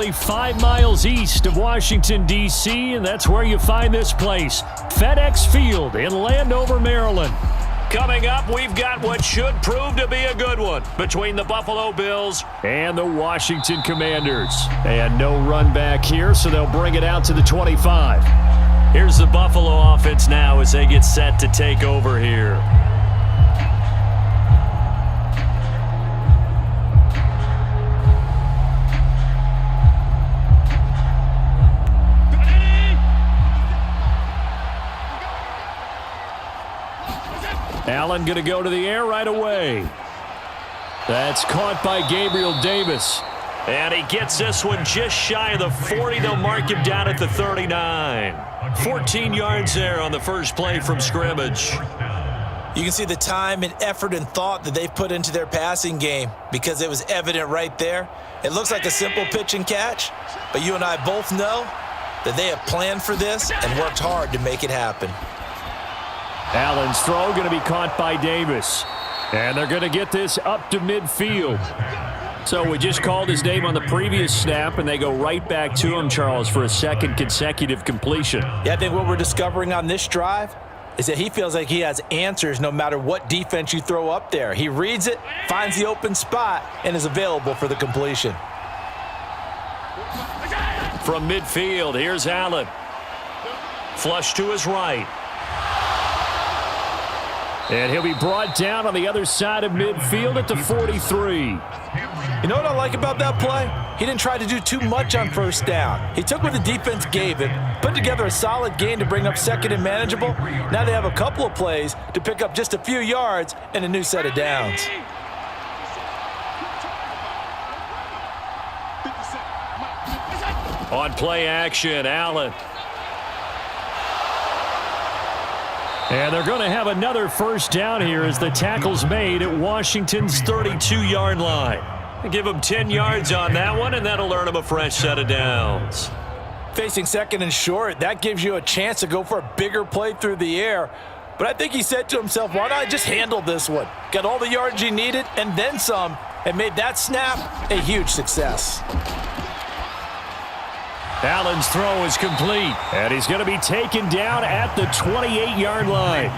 only 5 miles east of Washington, D.C., and that's where you find this place, FedEx Field in Landover, Maryland. Coming up, we've got what should prove to be a good one between the Buffalo Bills and the Washington Commanders. And no run back here, so they'll bring it out to the 25. Here's the Buffalo offense now as they get set to take over here. Allen going to go to the air right away. That's caught by Gabriel Davis. And he gets this one just shy of the 40. They'll mark him down at the 39. 14 yards there on the first play from scrimmage. You can see the time and effort and thought that they've put into their passing game because it was evident right there. It looks like a simple pitch and catch, but you and I both know that they have planned for this and worked hard to make it happen. Allen's throw going to be caught by Davis. And they're going to get this up to midfield. So we just called his name on the previous snap, and they go right back to him, Charles, for a second consecutive completion. Yeah, I think what we're discovering on this drive is that he feels like he has answers no matter what defense you throw up there. He reads it, finds the open spot, and is available for the completion. From midfield, here's Allen. Flush to his right. And he'll be brought down on the other side of midfield at the 43. You know what I like about that play? He didn't try to do too much on first down. He took what the defense gave him, put together a solid gain to bring up second and manageable. Now they have a couple of plays to pick up just a few yards and a new set of downs. On play action, Allen. And they're going to have another first down here as the tackle's made at Washington's 32-yard line. Give them 10 yards on that one, and that'll earn them a fresh set of downs. Facing second and short, that gives you a chance to go for a bigger play through the air. But I think he said to himself, why not just handle this one? Got all the yards he needed and then some, and made that snap a huge success. Allen's throw is complete, and he's going to be taken down at the 28-yard line.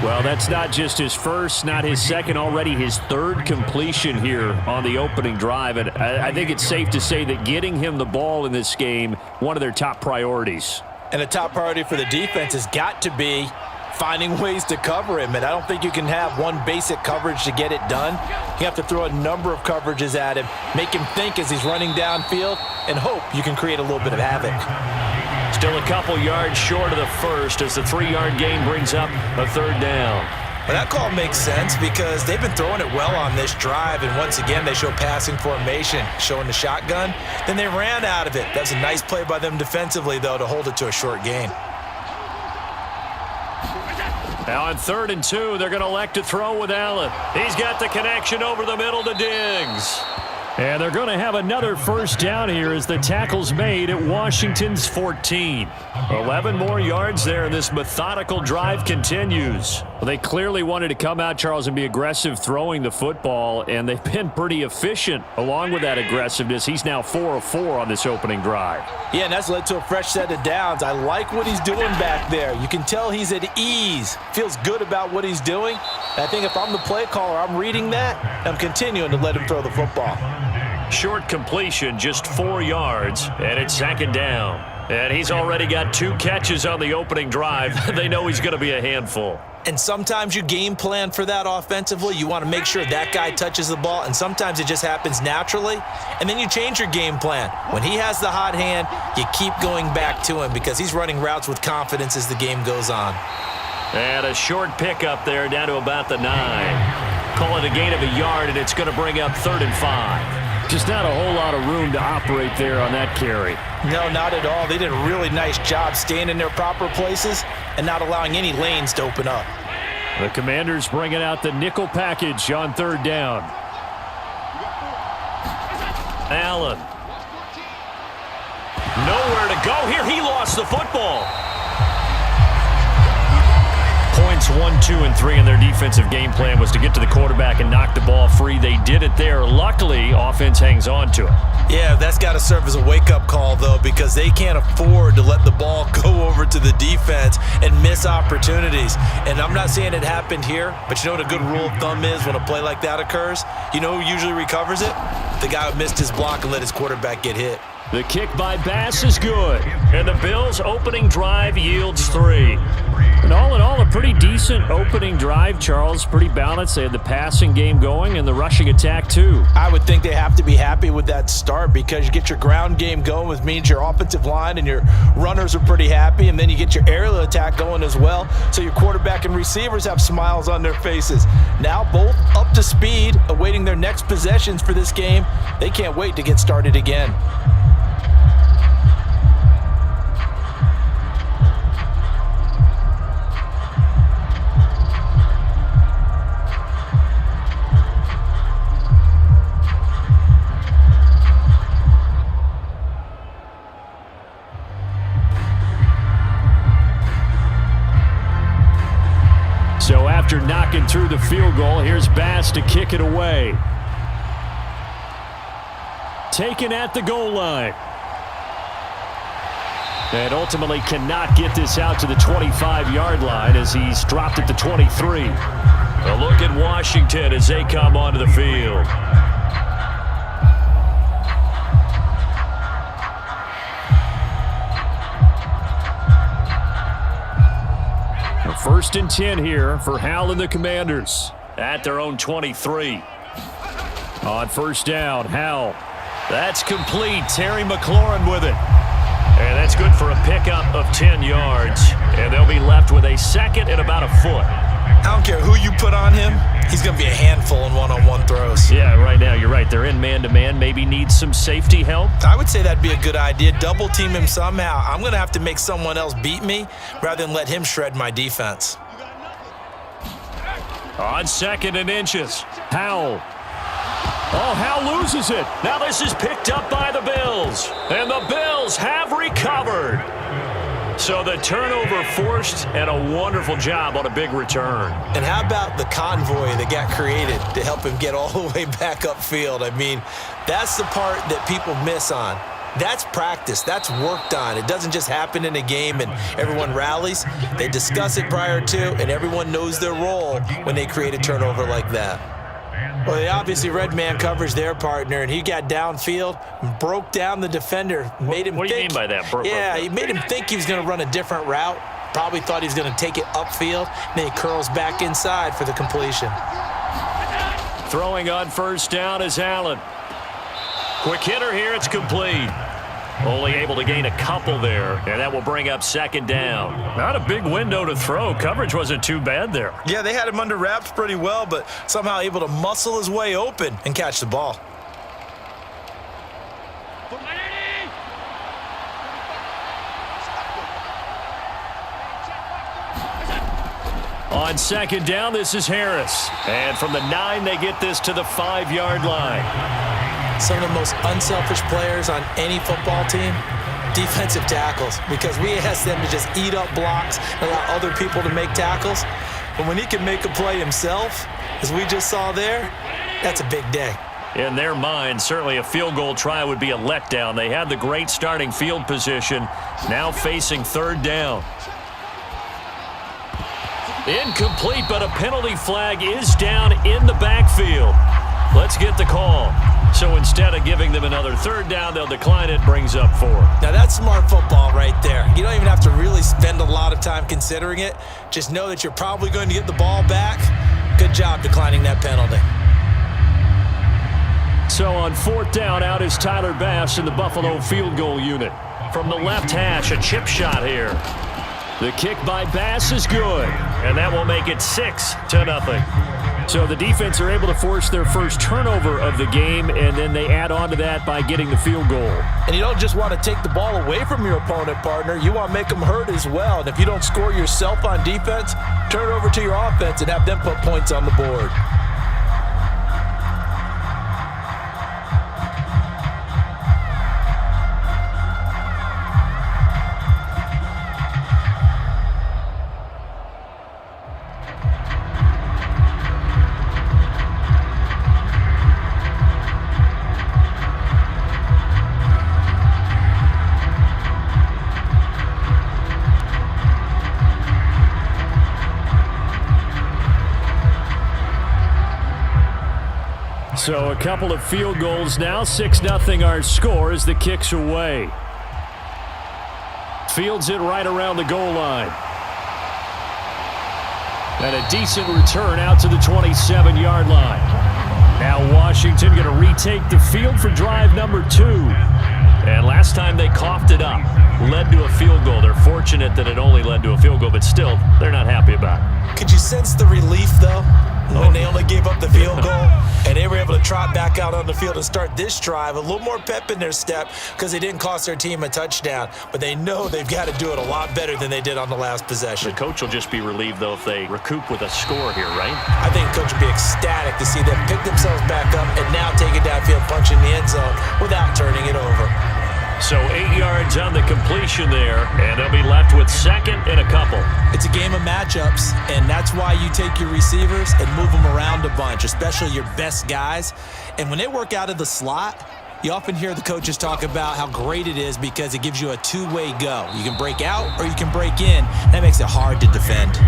Well, that's not just his first, not his second, already his third completion here on the opening drive. And I think it's safe to say that getting him the ball in this game, one of their top priorities. And a top priority for the defense has got to be finding ways to cover him. And I don't think you can have one basic coverage to get it done. You have to throw a number of coverages at him, make him think as he's running downfield, and hope you can create a little bit of havoc. Still a couple yards short of the first as the 3-yard gain brings up a third down. Well, that call makes sense because they've been throwing it well on this drive, and once again they show passing formation, showing the shotgun. Then they ran out of it. That's a nice play by them defensively, though, to hold it to a short gain. Now on 3rd and 2, they're going to elect to throw with Allen. He's got the connection over the middle to Diggs. And they're going to have another first down here as the tackle's made at Washington's 14. 11 more yards there, and this methodical drive continues. Well, they clearly wanted to come out, Charles, and be aggressive throwing the football, and they've been pretty efficient along with that aggressiveness. He's now 4 of 4 on this opening drive. Yeah, and that's led to a fresh set of downs. I like what he's doing back there. You can tell he's at ease, feels good about what he's doing. I think if I'm the play caller, I'm reading that, I'm continuing to let him throw the football. Short completion, just 4 yards, and it's 2nd down. And he's already got 2 catches on the opening drive. They know he's going to be a handful. And sometimes you game plan for that offensively. You want to make sure that guy touches the ball, and sometimes it just happens naturally. And then you change your game plan. When he has the hot hand, you keep going back to him because he's running routes with confidence as the game goes on. And a short pickup there down to about the 9. Call it a gain of a yard, and it's going to bring up 3rd and 5. Just not a whole lot of room to operate there on that carry. No, not at all. They did a really nice job staying in their proper places and not allowing any lanes to open up. The Commanders bringing out the nickel package on 3rd down. Allen. Nowhere to go here. He lost the football. Points 1, 2, and 3 in their defensive game plan was to get to the quarterback and knock the ball free. They did it there. Luckily, offense hangs on to it. Yeah, that's got to serve as a wake-up call, though, because they can't afford to let the ball go over to the defense and miss opportunities. And I'm not saying it happened here, but you know what a good rule of thumb is when a play like that occurs? You know who usually recovers it? The guy who missed his block and let his quarterback get hit. The kick by Bass is good, and the Bills' opening drive yields 3. And all in all, a pretty decent opening drive, Charles. Pretty balanced. They had the passing game going and the rushing attack, too. I would think they have to be happy with that start because you get your ground game going, which means your offensive line and your runners are pretty happy, and then you get your aerial attack going as well, so your quarterback and receivers have smiles on their faces. Now both up to speed, awaiting their next possessions for this game. They can't wait to get started again. So after knocking through the field goal, here's Bass to kick it away. Taken at the goal line. And ultimately cannot get this out to the 25-yard line as he's dropped at the 23. A look at Washington as they come onto the field. First and 10 here for Howell and the Commanders at their own 23. On first down, Howell. That's complete. Terry McLaurin with it. And that's good for a pickup of 10 yards. And they'll be left with a second and about a foot. I don't care who you put on him. He's going to be a handful in one-on-one throws. Yeah, right now, you're right. They're in man-to-man. Maybe need some safety help. I would say that'd be a good idea. Double team him somehow. I'm going to have to make someone else beat me rather than let him shred my defense. On second and inches, Howell. Oh, Howell loses it. Now this is picked up by the Bills. And the Bills have recovered. So the turnover forced, and a wonderful job on a big return. And how about the convoy that got created to help him get all the way back upfield? I mean, that's the part that people miss on. That's practice. That's worked on. It doesn't just happen in a game and everyone rallies. They discuss it prior to, and everyone knows their role when they create a turnover like that. Well, they obviously read man coverage their partner, and he got downfield and broke down the defender. Made him what do you mean by that? Yeah, he made him think he was going to run a different route. Probably thought he was going to take it upfield. And then he curls back inside for the completion. Throwing on first down is Allen. Quick hitter here, it's complete. Only able to gain a couple there, and that will bring up second down. Not a big window to throw. Coverage wasn't too bad there. Yeah, they had him under wraps pretty well, but somehow able to muscle his way open and catch the ball. On second down, this is Harris. And from the 9, they get this to the 5-yard line. Some of the most unselfish players on any football team, defensive tackles, because we ask them to just eat up blocks and allow other people to make tackles. But when he can make a play himself, as we just saw there, that's a big day. In their mind, certainly a field goal try would be a letdown. They had the great starting field position, now facing third down. Incomplete, but a penalty flag is down in the backfield. Let's get the call. So instead of giving them another third down, they'll decline it, brings up 4. Now that's smart football right there. You don't even have to really spend a lot of time considering it. Just know that you're probably going to get the ball back. Good job declining that penalty. So on fourth down, out is Tyler Bass in the Buffalo field goal unit. From the left hash, a chip shot here. The kick by Bass is good, and that will make it 6-0. So the defense are able to force their first turnover of the game, and then they add on to that by getting the field goal. And you don't just want to take the ball away from your opponent, partner. You want to make them hurt as well. And if you don't score yourself on defense, turn it over to your offense and have them put points on the board. So a couple of field goals now. 6-0 our score as the kick's away. Fields it right around the goal line. And a decent return out to the 27-yard line. Now Washington going to retake the field for drive number 2. And last time they coughed it up, led to a field goal. They're fortunate that it only led to a field goal, but still, they're not happy about it. Could you sense the relief, though, when they only gave up the field goal and they were able to trot back out on the field and start this drive? A little more pep in their step because they didn't cost their team a touchdown, but they know they've got to do it a lot better than they did on the last possession. The coach will just be relieved, though, if they recoup with a score here, right? I think the coach will be ecstatic to see them pick themselves back up and now take it downfield, punch in the end zone without turning it over. So 8 yards on the completion there, and they'll be left with second and a couple. It's a game of matchups, and that's why you take your receivers and move them around a bunch, especially your best guys. And when they work out of the slot, you often hear the coaches talk about how great it is because it gives you a two-way go. You can break out or you can break in. That makes it hard to defend.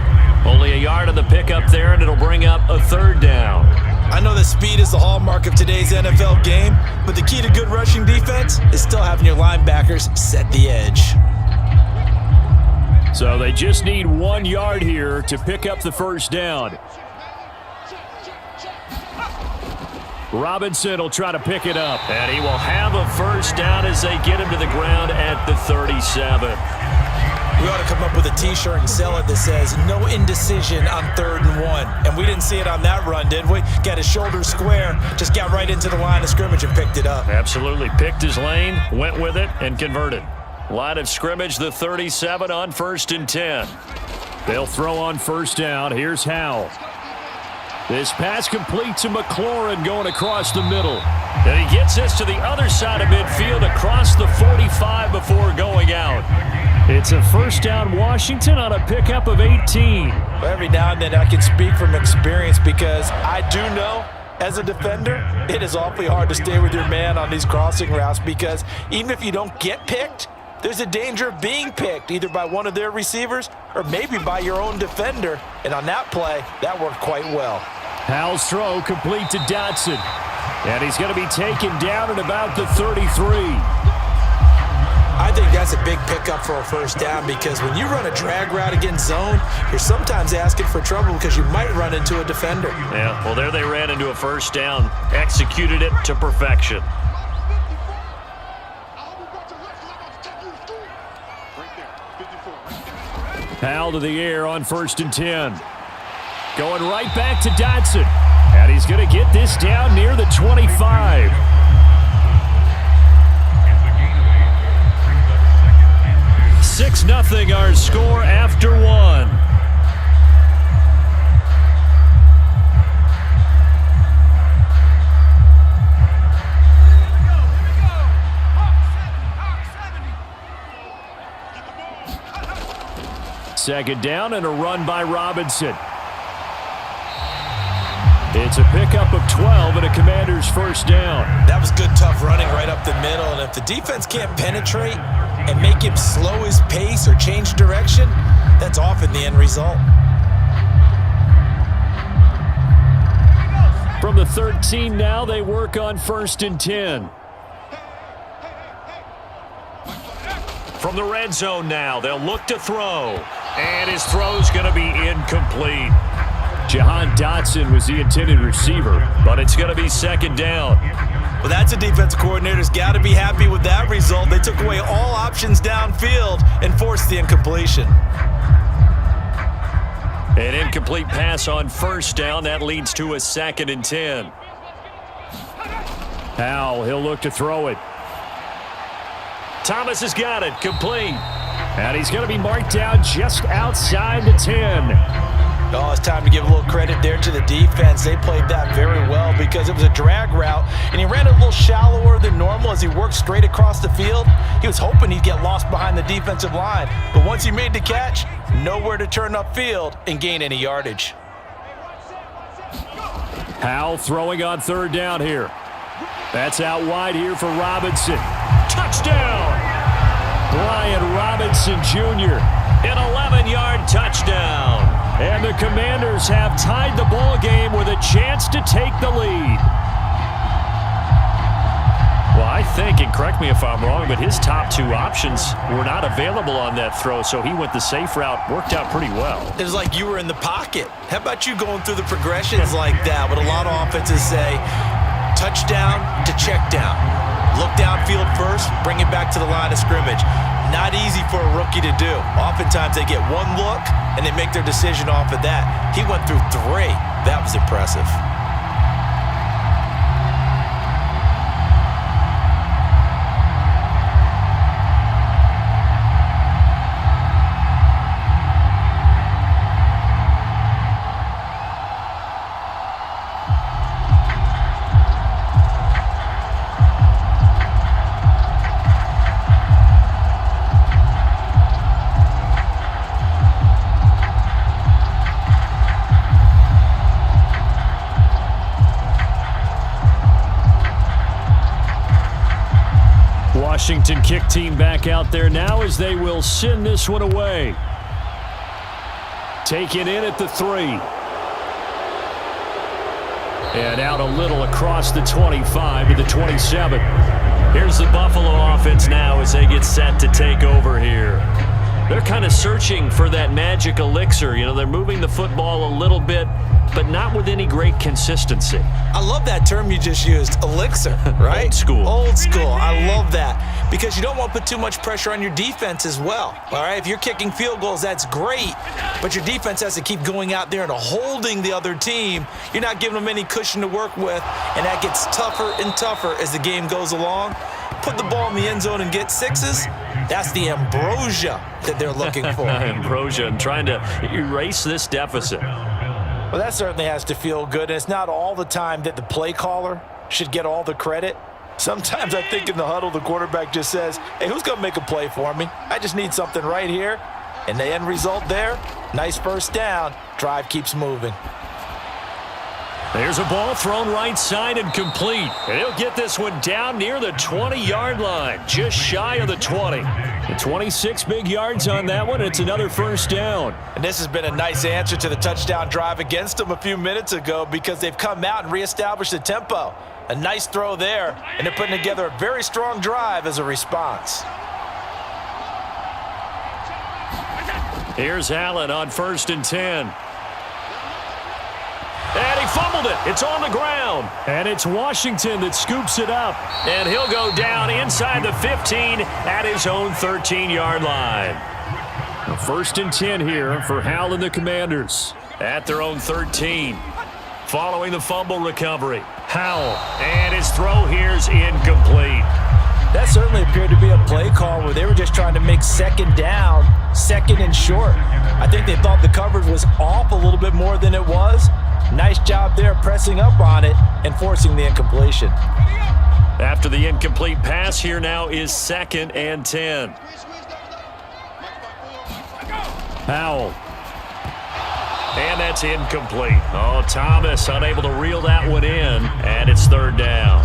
Only a yard on the pickup there, and it'll bring up a third down. I know that speed is the hallmark of today's NFL game, but the key to good rushing defense is still having your linebackers set the edge. So they just need 1 yard here to pick up the first down. Robinson will try to pick it up, and he will have a first down as they get him to the ground at the 37. We ought to come up with a T-shirt and sell it that says, no indecision on 3rd and 1. And we didn't see it on that run, did we? Got his shoulders square, just got right into the line of scrimmage and picked it up. Absolutely. Picked his lane, went with it, and converted. Line of scrimmage, the 37 on 1st and 10. They'll throw on first down. Here's Howell. This pass complete to McLaurin going across the middle. And he gets this to the other side of midfield across the 45 before going out. It's a first down Washington on a pickup of 18. Every now and then I can speak from experience because I do know as a defender it is awfully hard to stay with your man on these crossing routes because even if you don't get picked, there's a danger of being picked either by one of their receivers or maybe by your own defender. And on that play, that worked quite well. Howell's throw complete to Dotson. And he's going to be taken down at about the 33. I think that's a big pickup for a first down because when you run a drag route against zone, you're sometimes asking for trouble because you might run into a defender. Yeah, well, there they ran into a first down, executed it to perfection. Howell to the air on 1st and 10. Going right back to Dotson. And he's going to get this down near the 25. Six 6-0 our score after one. Second down and a run by Robinson. It's a pickup of 12 and a Commander's first down. That was good, tough running right up the middle. And if the defense can't penetrate and make him slow his pace or change direction, that's often the end result. From the 13 now, they work on 1st and 10. From the red zone now, they'll look to throw. And his throw's going to be incomplete. Jahan Dotson was the intended receiver, but it's going to be second down. Well, that's a defense coordinator's got to be happy with that result. They took away all options downfield and forced the incompletion. An incomplete pass on first down. That leads to a 2nd and 10. Howell, he'll look to throw it. Thomas has got it, complete. And he's going to be marked down just outside the 10. Oh, it's time to give a little credit there to the defense. They played that very well because it was a drag route, and he ran a little shallower than normal as he worked straight across the field. He was hoping he'd get lost behind the defensive line, but once he made the catch, nowhere to turn upfield and gain any yardage. Howell throwing on 3rd down here. That's out wide here for Robinson. Touchdown! Brian Robinson Jr. An 11-yard touchdown. And the Commanders have tied the ball game with a chance to take the lead. Well, I think, and correct me if I'm wrong, but his top two options were not available on that throw, so he went the safe route. Worked out pretty well. It was like you were in the pocket. How about you going through the progressions like that? What a lot of offenses say, touchdown to check down. Look downfield first, bring it back to the line of scrimmage. Not easy for a rookie to do. Oftentimes they get one look, and they make their decision off of that. He went through 3. That was impressive. Washington kick team back out there now as they will send this one away. Taken in at the 3. And out a little across the 25 to the 27. Here's the Buffalo offense now as they get set to take over here. They're kind of searching for that magic elixir. You know, they're moving the football a little bit, but not with any great consistency. I love that term you just used, elixir, right? Old school. Old school. I love that because you don't want to put too much pressure on your defense as well. All right, if you're kicking field goals, that's great, but your defense has to keep going out there and holding the other team. You're not giving them any cushion to work with, and that gets tougher and tougher as the game goes along. Put the ball in the end zone and get 6s. That's the ambrosia that they're looking for. Ambrosia and trying to erase this deficit. Well, that certainly has to feel good, and it's not all the time that the play caller should get all the credit. Sometimes I think in the huddle, the quarterback just says, hey, who's going to make a play for me? I just need something right here. And the end result there, nice first down. Drive keeps moving. There's a ball thrown right side and complete. And he'll get this one down near the 20-yard line, just shy of the 20. The 26 big yards on that one. It's another first down. And this has been a nice answer to the touchdown drive against them a few minutes ago because they've come out and reestablished the tempo. A nice throw there, and they're putting together a very strong drive as a response. Here's Allen on 1st and 10. And he fumbled it. It's on the ground. And it's Washington that scoops it up. And he'll go down inside the 15 at his own 13-yard line. 1st and 10 here for Howell and the Commanders at their own 13. Following the fumble recovery, Howell. And his throw here's incomplete. That certainly appeared to be a play call where they were just trying to make second down, second and short. I think they thought the coverage was off a little bit more than it was. Nice job there pressing up on it and forcing the incompletion. After the incomplete pass, here now is 2nd and 10. Howell. And that's incomplete. Oh, Thomas unable to reel that one in, and it's 3rd down.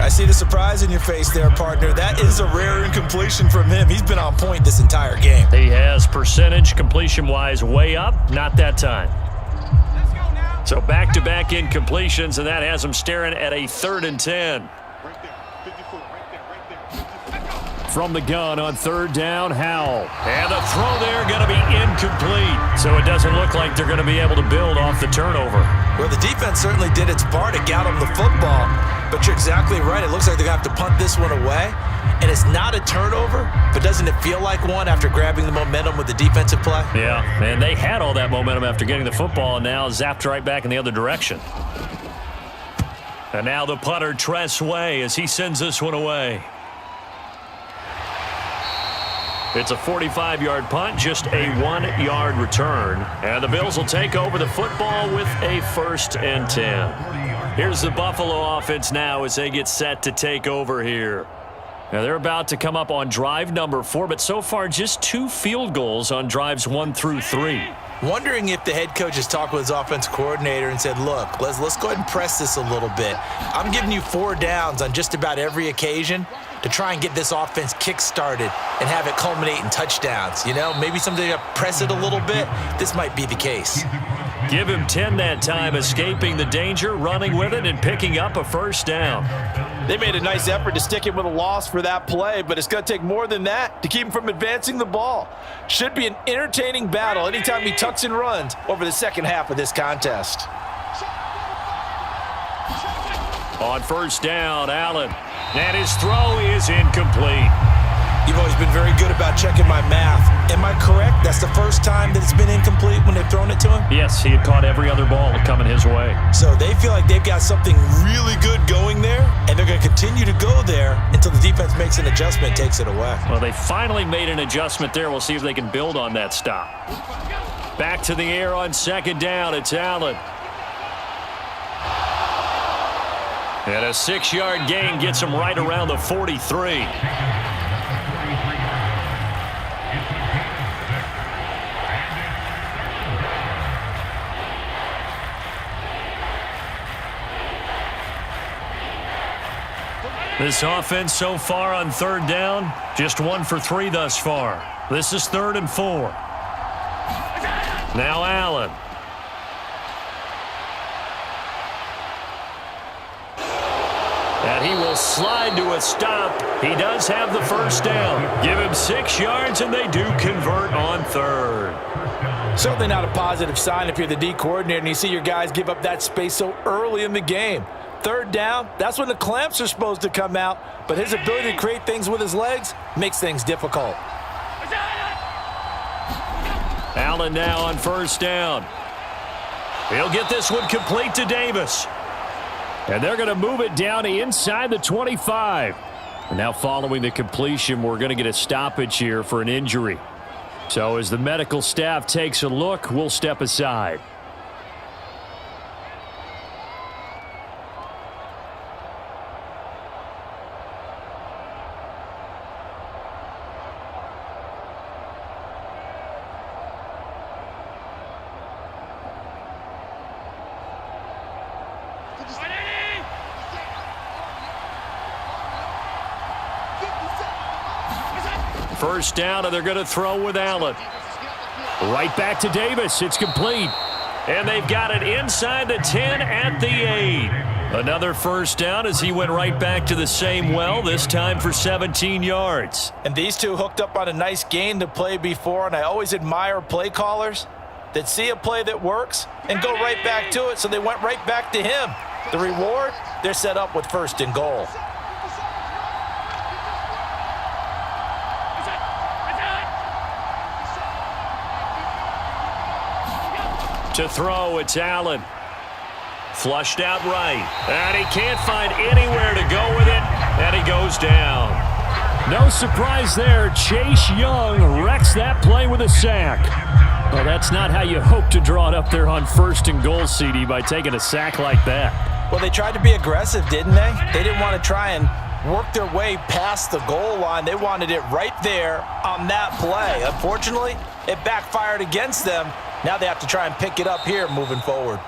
I see the surprise in your face there, partner. That is a rare incompletion from him. He's been on point this entire game. He has percentage completion-wise way up, not that time. So back-to-back incompletions, and that has him staring at a 3rd and 10. From the gun on 3rd down, Howell. And the throw there going to be incomplete. So it doesn't look like they're going to be able to build off the turnover. Well, the defense certainly did its part to get them the football. But you're exactly right. It looks like they're going to have to punt this one away. And it's not a turnover, but doesn't it feel like one after grabbing the momentum with the defensive play? Yeah, and they had all that momentum after getting the football and now zapped right back in the other direction. And now the punter, Tress Way, as he sends this one away. It's a 45-yard punt, just a 1-yard return. And the Bills will take over the football with a 1st and 10. Here's the Buffalo offense now as they get set to take over here. Now they're about to come up on drive number 4, but so far just 2 field goals on drives 1 through 3. Wondering if the head coach has talked with his offense coordinator and said, look, let's go ahead and press this a little bit. I'm giving you 4 downs on just about every occasion to try and get this offense kick-started and have it culminate in touchdowns. You know, maybe someday to press it a little bit. This might be the case. Give him 10 that time, escaping the danger, running with it, and picking up a 1st down. They made a nice effort to stick him with a loss for that play, but it's going to take more than that to keep him from advancing the ball. Should be an entertaining battle anytime he tucks and runs over the second half of this contest. On first down, Allen. And his throw is incomplete. You've always been very good about checking my math. Am I correct? That's the first time that it's been incomplete when they've thrown it to him? Yes, he had caught every other ball coming his way. So they feel like they've got something really good going there, and they're going to continue to go there until the defense makes an adjustment and takes it away. Well, they finally made an adjustment there. We'll see if they can build on that stop. Back to the air on second down. It's Allen. And a 6-yard gain gets him right around the 43. This offense so far on third down, just 1 for 3 thus far. This is 3rd and 4. Now Allen. And he will slide to a stop. He does have the first down. Give him 6 yards, and they do convert on 3rd. Certainly not a positive sign if you're the D coordinator and you see your guys give up that space so early in the game. 3rd down, that's when the clamps are supposed to come out, but his ability to create things with his legs makes things difficult. Allen now on first down. He'll get this one complete to Davis. And they're going to move it down inside the 25. And now following the completion, we're going to get a stoppage here for an injury. So as the medical staff takes a look, we'll step aside. First down, and they're going to throw with Allen. Right back to Davis. It's complete. And they've got it inside the 10 at the 8. Another first down as he went right back to the same well, this time for 17 yards. And these two hooked up on a nice gain to play before, and I always admire play callers that see a play that works and go right back to it, so they went right back to him. The reward, they're set up with 1st and goal. To throw, it's Allen. Flushed out right. And he can't find anywhere to go with it. And he goes down. No surprise there. Chase Young wrecks that play with a sack. Well, that's not how you hope to draw it up there on 1st and goal, CD, by taking a sack like that. Well, they tried to be aggressive, didn't they? They didn't want to try and work their way past the goal line. They wanted it right there on that play. Unfortunately, it backfired against them. Now they have to try and pick it up here moving forward.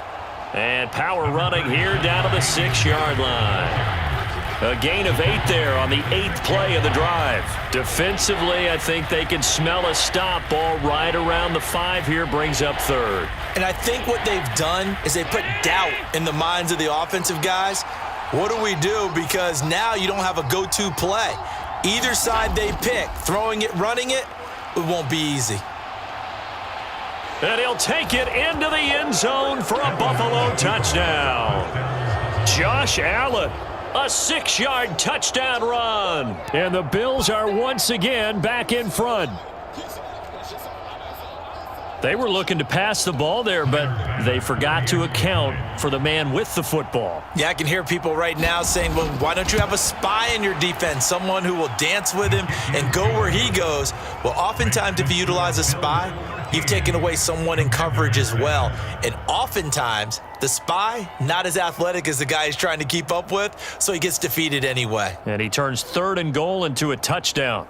And power running here down to the 6-yard line. A gain of 8 there on the 8th play of the drive. Defensively, I think they can smell a stop. Ball right around the 5 here, brings up 3rd. And I think what they've done is they put doubt in the minds of the offensive guys. What do we do? Because now you don't have a go-to play. Either side they pick, throwing it, running it, it won't be easy. And he'll take it into the end zone for a Buffalo touchdown. Josh Allen, a 6-yard touchdown run. And the Bills are once again back in front. They were looking to pass the ball there, but they forgot to account for the man with the football. Yeah, I can hear people right now saying, well, why don't you have a spy in your defense, someone who will dance with him and go where he goes? Well, oftentimes if you utilize a spy, you've taken away someone in coverage as well. And oftentimes, the spy, not as athletic as the guy he's trying to keep up with, so he gets defeated anyway. And he turns 3rd and goal into a touchdown.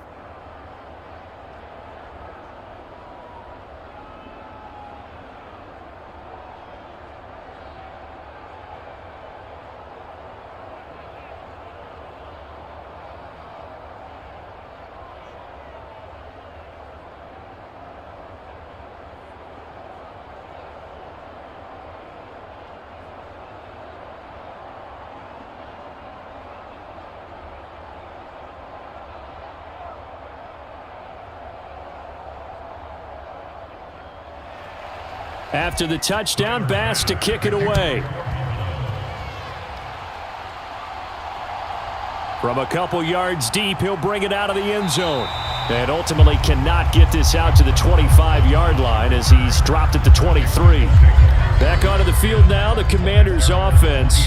After the touchdown, Bass to kick it away. From a couple yards deep, he'll bring it out of the end zone. And ultimately cannot get this out to the 25-yard line as he's dropped at the 23. Back onto the field now, the Commanders' offense.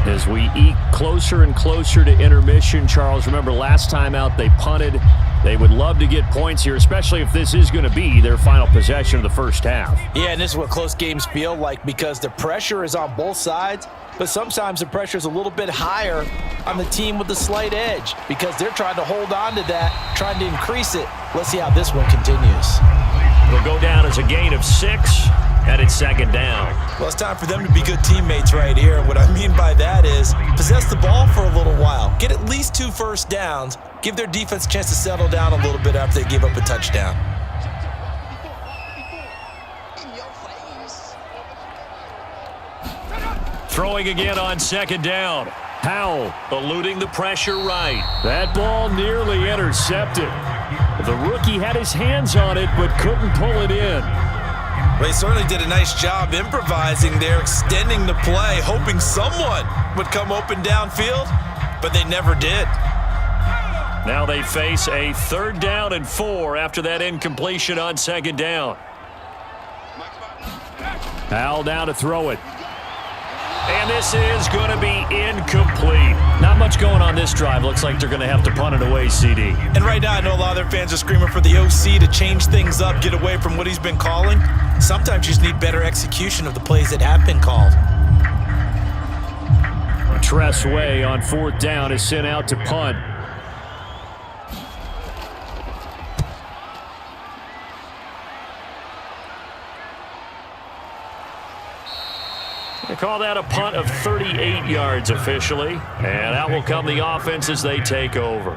As we eke closer and closer to intermission, Charles, remember last time out they punted. They would love to get points here, especially if this is going to be their final possession of the first half. Yeah, and this is what close games feel like because the pressure is on both sides, but sometimes the pressure is a little bit higher on the team with the slight edge because they're trying to hold on to that, trying to increase it. Let's see how this one continues. It'll go down as a gain of 6, and it's second down. Well, it's time for them to be good teammates right here. And what I mean by that is possess the ball for a little while. Get at least 2 first downs. Give their defense a chance to settle down a little bit after they give up a touchdown. Throwing again on second down. Howell eluding the pressure right. That ball nearly intercepted. The rookie had his hands on it but couldn't pull it in. Well, he certainly did a nice job improvising there, extending the play, hoping someone would come open downfield, but they never did. Now they face a 3rd down and 4 after that incompletion on second down. Howell now to throw it. And this is going to be incomplete. Not much going on this drive. Looks like they're going to have to punt it away, CD. And right now I know a lot of their fans are screaming for the OC to change things up, get away from what he's been calling. Sometimes you just need better execution of the plays that have been called. Tressway on 4th down is sent out to punt. They call that a punt of 38 yards officially. And out will come the offense as they take over.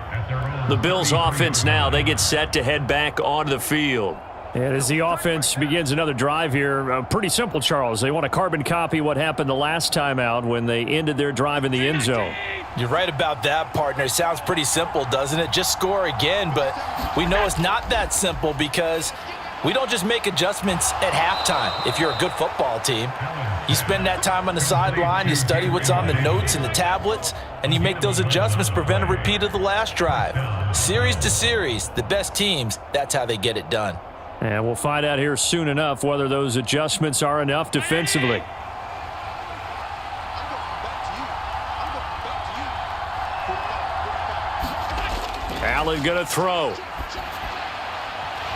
The Bills offense now, they get set to head back onto the field. And as the offense begins another drive here, pretty simple, Charles. They want to carbon copy what happened the last time out when they ended their drive in the end zone. You're right about that, partner. It sounds pretty simple, doesn't it? Just score again, but we know it's not that simple because we don't just make adjustments at halftime if you're a good football team. You spend that time on the sideline, you study what's on the notes and the tablets, and you make those adjustments, prevent a repeat of the last drive. Series to series, the best teams, that's how they get it done. And we'll find out here soon enough whether those adjustments are enough defensively. Allen going to throw.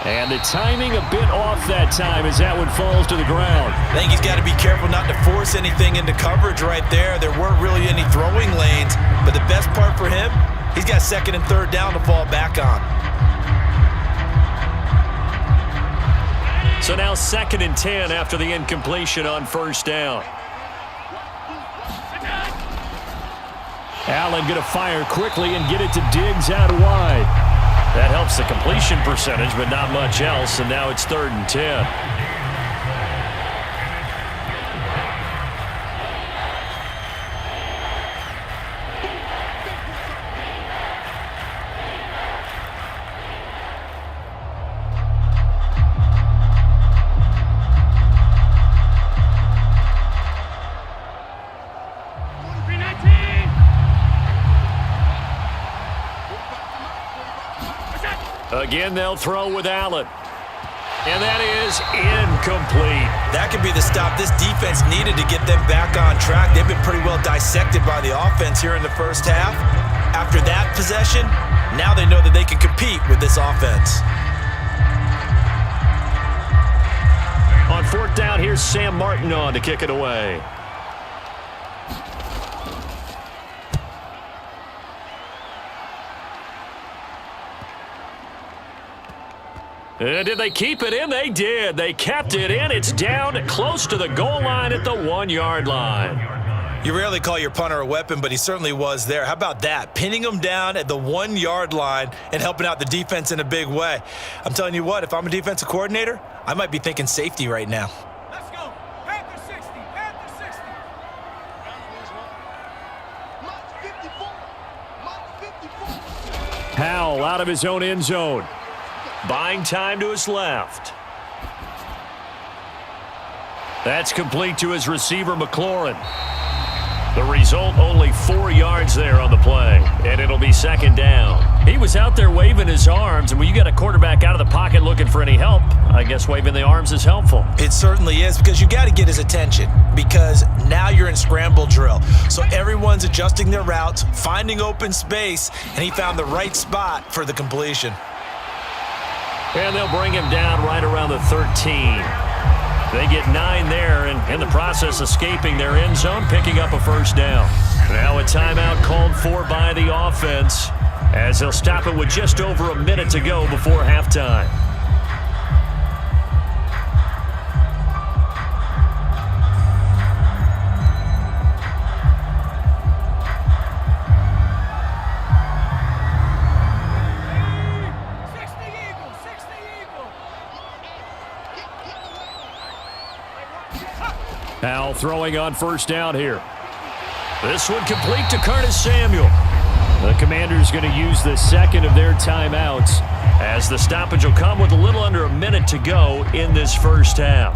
And the timing a bit off that time as that one falls to the ground. I think he's got to be careful not to force anything into coverage right there. There weren't really any throwing lanes, but the best part for him, he's got 2nd and 3rd down to fall back on. So now 2nd and 10 after the incompletion on 1st down. Allen going to fire quickly and get it to Diggs out wide. That helps the completion percentage, but not much else, and now it's 3rd and 10. Again, they'll throw with Allen. And that is incomplete. That could be the stop this defense needed to get them back on track. They've been pretty well dissected by the offense here in the first half. After that possession, now they know that they can compete with this offense. On 4th down, here's Sam Martin on to kick it away. Did they keep it in? They did. They kept it in. It's down close to the goal line at the 1-yard line. You rarely call your punter a weapon, but he certainly was there. How about that? Pinning him down at the 1-yard line and helping out the defense in a big way. I'm telling you what, if I'm a defensive coordinator, I might be thinking safety right now. Let's go. Panther 60. Panther 60. Howell out of his own end zone. Buying time to his left. That's complete to his receiver, McLaurin. The result, only 4 yards there on the play, and it'll be second down. He was out there waving his arms, and when you got a quarterback out of the pocket looking for any help, I guess waving the arms is helpful. It certainly is, because you got to get his attention, because now you're in scramble drill. So everyone's adjusting their routes, finding open space, and he found the right spot for the completion. And they'll bring him down right around the 13. They get 9 there, and in the process, escaping their end zone, picking up a first down. Now a timeout called for by the offense, as they'll stop it with just over a minute to go before halftime. Howell throwing on first down here. This one complete to Curtis Samuel. The Commanders going to use the second of their timeouts, as the stoppage will come with a little under a minute to go in this first half.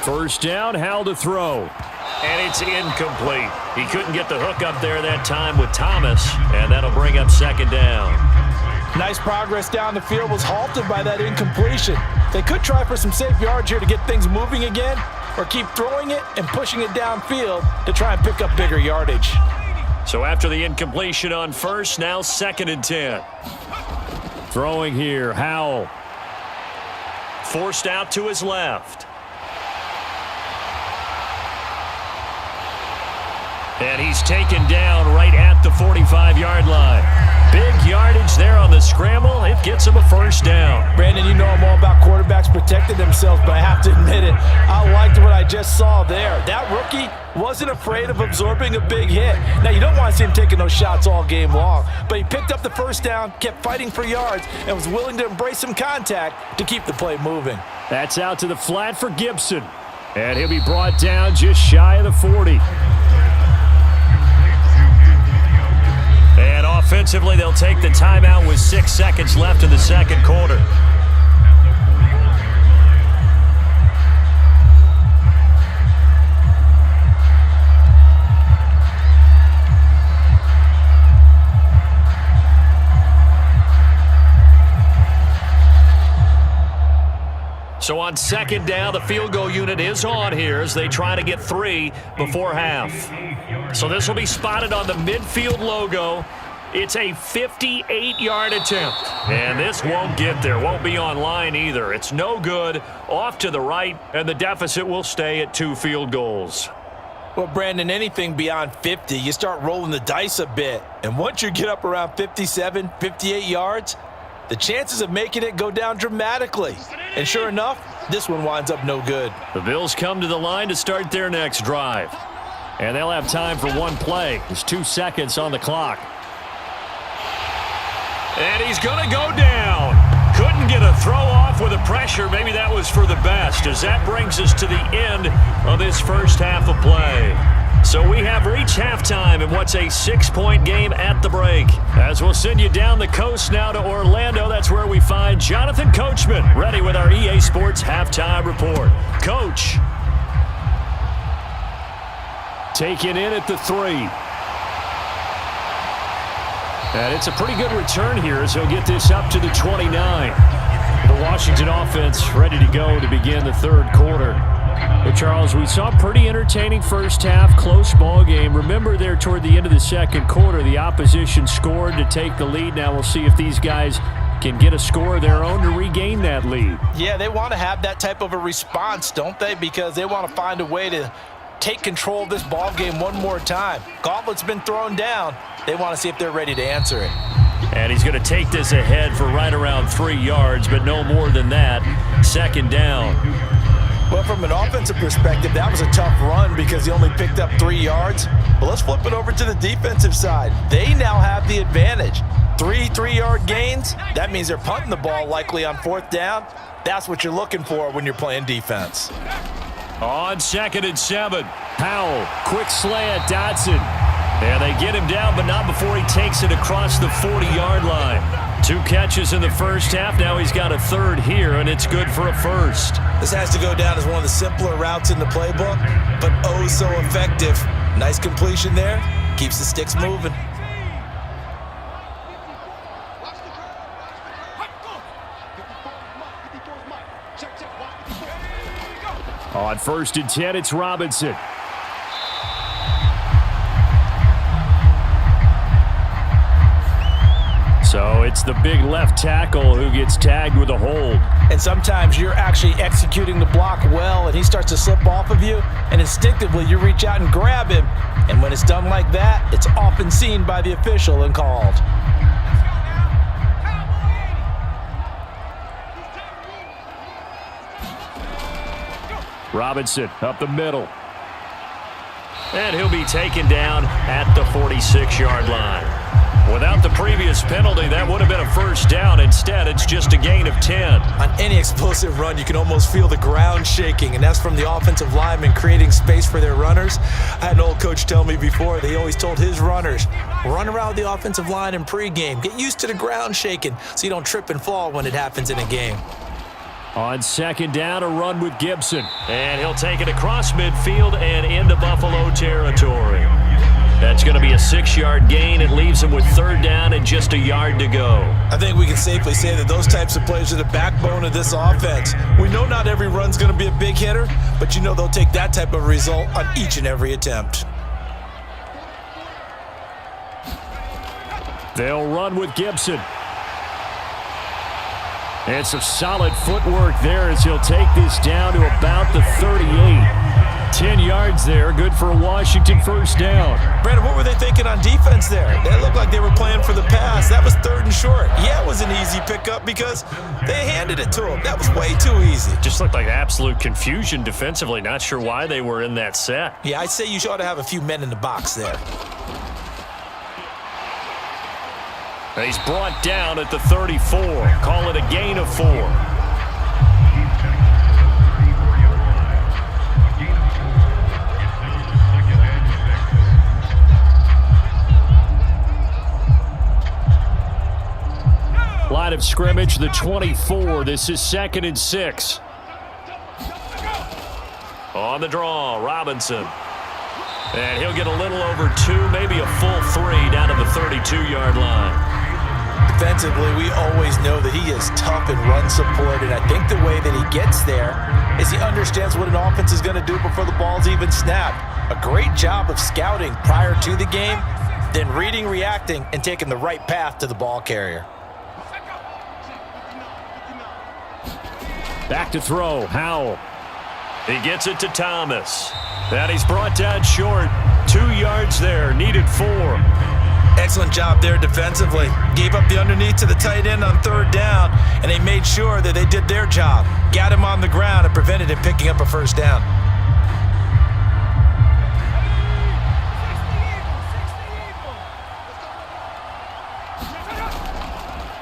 First down, Howell to throw. And it's incomplete. He couldn't get the hook up there that time with Thomas, and that'll bring up second down. Nice progress down the field was halted by that incompletion. They could try for some safe yards here to get things moving again, or keep throwing it and pushing it downfield to try and pick up bigger yardage. So after the incompletion on first, now 2nd and 10. Throwing here, Howell. Forced out to his left. And he's taken down right at the 45-yard line. Big yardage there on the scramble. It gets him a first down. Brandon, you know I'm all about quarterbacks protecting themselves, but I have to admit it, I liked what I just saw there. That rookie wasn't afraid of absorbing a big hit. Now, you don't want to see him taking those shots all game long, but he picked up the first down, kept fighting for yards, and was willing to embrace some contact to keep the play moving. That's out to the flat for Gibson. And he'll be brought down just shy of the 40. And offensively, they'll take the timeout with 6 seconds left in the second quarter. So on second down, the field goal unit is on here as they try to get 3 before half. So this will be spotted on the midfield logo. It's a 58-yard attempt. And this won't get there. Won't be on line either. It's no good. Off to the right, and the deficit will stay at 2 field goals. Well, Brandon, anything beyond 50, you start rolling the dice a bit. And once you get up around 57, 58 yards, the chances of making it go down dramatically. And sure enough, this one winds up no good. The Bills come to the line to start their next drive. And they'll have time for one play. There's 2 seconds on the clock. And he's going to go down. Couldn't get a throw off with the pressure. Maybe that was for the best, as that brings us to the end of this first half of play. So we have reached halftime in what's a 6-point game at the break. As we'll send you down the coast now to Orlando, that's where we find Jonathan Coachman, ready with our EA Sports Halftime Report. Coach. Taken in at the 3. And it's a pretty good return here as he'll get this up to the 29. The Washington offense ready to go to begin the third quarter. Well, Charles, we saw a pretty entertaining first half, close ball game. Remember there toward the end of the second quarter, the opposition scored to take the lead. Now we'll see if these guys can get a score of their own to regain that lead. Yeah, they want to have that type of a response, don't they? Because they want to find a way to take control of this ball game one more time. Gauntlet's been thrown down. They want to see if they're ready to answer it. And he's going to take this ahead for right around 3 yards, but no more than that. Second down. Well, from an offensive perspective, that was a tough run because he only picked up 3 yards. But let's flip it over to the defensive side. They now have the advantage. 3-3-yard gains, that means they're punting the ball likely on 4th down. That's what you're looking for when you're playing defense. On 2nd and 7, Howell, quick slant, Dodson. And they get him down, but not before he takes it across the 40-yard line. 2 catches in the first half. Now he's got a 3rd here, and it's good for a 1st. This has to go down as one of the simpler routes in the playbook, but oh so effective. Nice completion there. Keeps the sticks moving. On 1st and 10, it's Robinson. So it's the big left tackle who gets tagged with a hold. And sometimes you're actually executing the block well, and he starts to slip off of you, and instinctively you reach out and grab him. And when it's done like that, it's often seen by the official and called. Robinson up the middle. And he'll be taken down at the 46-yard line. Without the previous penalty, that would have been a 1st down. Instead, it's just a gain of 10. On any explosive run, you can almost feel the ground shaking, and that's from the offensive linemen creating space for their runners. I had an old coach tell me before, they always told his runners, run around the offensive line in pregame. Get used to the ground shaking so you don't trip and fall when it happens in a game. On 2nd down, a run with Gibson. And he'll take it across midfield and into Buffalo territory. That's going to be a 6-yard gain. It leaves him with 3rd down and just a yard to go. I think we can safely say that those types of plays are the backbone of this offense. We know not every run's going to be a big hitter, but you know they'll take that type of result on each and every attempt. They'll run with Gibson. And some solid footwork there as he'll take this down to about the 38. 10 yards there, good for a Washington 1st down. Brandon, what were they thinking on defense there? They looked like they were playing for the pass. That was 3rd and short. Yeah, it was an easy pickup because they handed it to him. That was way too easy. Just looked like absolute confusion defensively. Not sure why they were in that set. Yeah, I'd say you ought to have a few men in the box there. He's brought down at the 34. Call it a gain of 4. Line of scrimmage, the 24. This is 2nd and 6. On the draw, Robinson. And he'll get a little over 2, maybe a full 3 down to the 32-yard line. Defensively, we always know that he is tough in run support, and I think the way that he gets there is he understands what an offense is going to do before the ball's even snapped. A great job of scouting prior to the game, then reading, reacting, and taking the right path to the ball carrier. Back to throw, Howell. He gets it to Thomas. And he's brought down short. 2 yards there, needed 4. Excellent job there defensively. Gave up the underneath to the tight end on 3rd down, and they made sure that they did their job. Got him on the ground and prevented him picking up a 1st down.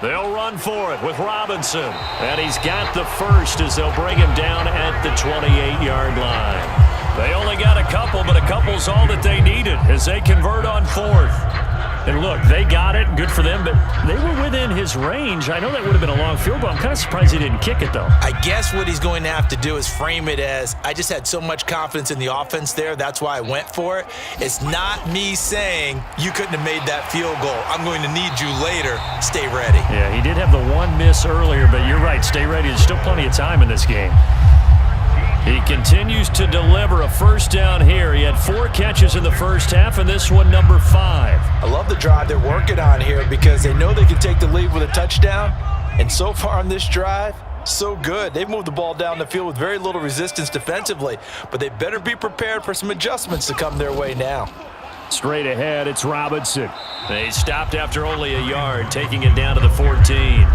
They'll run for it with Robinson. And he's got the 1st as they'll bring him down at the 28-yard line. They only got a couple, but a couple's all that they needed as they convert on 4th. And look, they got it. Good for them, but they were within his range. I know that would have been a long field goal. I'm kind of surprised he didn't kick it, though. I guess what he's going to have to do is frame it as, I just had so much confidence in the offense there, that's why I went for it. It's not me saying you couldn't have made that field goal. I'm going to need you later. Stay ready. Yeah, he did have the 1 miss earlier, but you're right. Stay ready. There's still plenty of time in this game. He continues to deliver a 1st down here. He had 4 catches in the first half, and this one number 5. I love the drive they're working on here because they know they can take the lead with a touchdown. And so far on this drive, so good. They've moved the ball down the field with very little resistance defensively, but they better be prepared for some adjustments to come their way now. Straight ahead, it's Robinson. They stopped after only a yard, taking it down to the 14.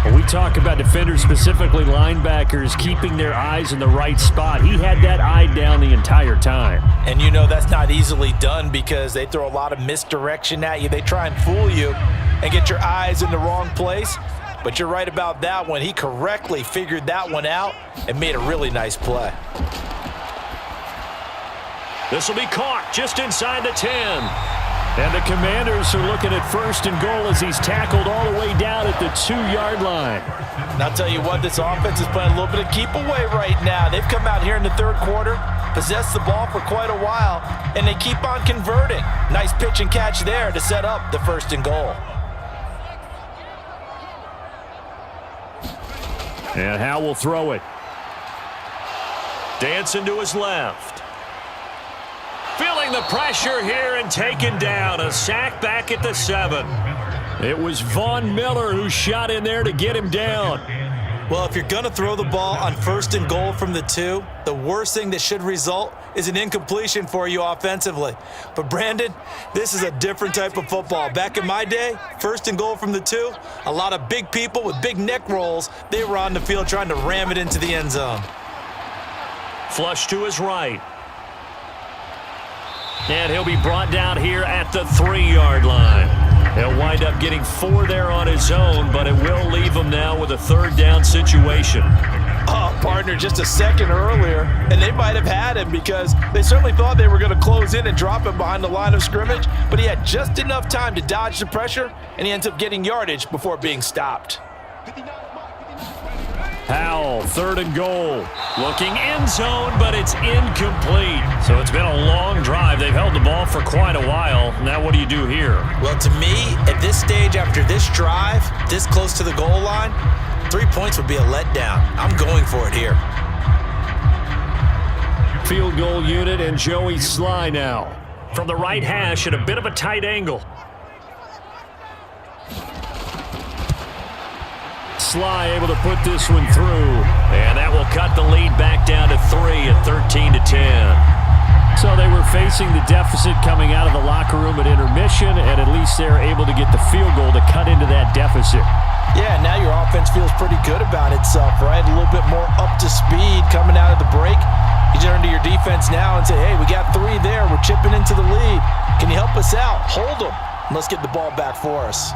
When we talk about defenders, specifically linebackers, keeping their eyes in the right spot, he had that eye down the entire time. And you know that's not easily done because they throw a lot of misdirection at you. They try and fool you and get your eyes in the wrong place. But you're right about that one. He correctly figured that one out and made a really nice play. This will be caught just inside the 10. And the Commanders are looking at first and goal as he's tackled all the way down at the 2-yard line. And I'll tell you what, this offense is playing a little bit of keep away right now. They've come out here in the third quarter, possessed the ball for quite a while, and they keep on converting. Nice pitch and catch there to set up the first and goal. And Howell will throw it. Dancing to his left. Feeling the pressure here and taken down. A sack back at the 7. It was Von Miller who shot in there to get him down. Well, if you're going to throw the ball on first and goal from the 2, the worst thing that should result is an incompletion for you offensively. But, Brandon, this is a different type of football. Back in my day, first and goal from the 2, a lot of big people with big neck rolls, they were on the field trying to ram it into the end zone. Flush to his right. And he'll be brought down here at the 3-yard line. He'll wind up getting 4 there on his own, but it will leave him now with a 3rd down situation. Oh, partner, just a second earlier, and they might have had him because they certainly thought they were going to close in and drop him behind the line of scrimmage, but he had just enough time to dodge the pressure, and he ends up getting yardage before being stopped. Howell, 3rd and goal. Looking end zone, but it's incomplete. So it's been a long drive. They've held the ball for quite a while. Now what do you do here? Well, to me, at this stage after this drive, this close to the goal line, 3 points would be a letdown. I'm going for it here. Field goal unit and Joey Sly now. From the right hash at a bit of a tight angle. Sly able to put this one through, and that will cut the lead back down to 3 at 13-10. So they were facing the deficit coming out of the locker room at intermission, and at least they're able to get the field goal to cut into that deficit. Yeah, now your offense feels pretty good about itself, right? A little bit more up to speed coming out of the break. You turn to your defense now and say, hey, we got 3 there. We're chipping into the lead. Can you help us out? Hold them. Let's get the ball back for us.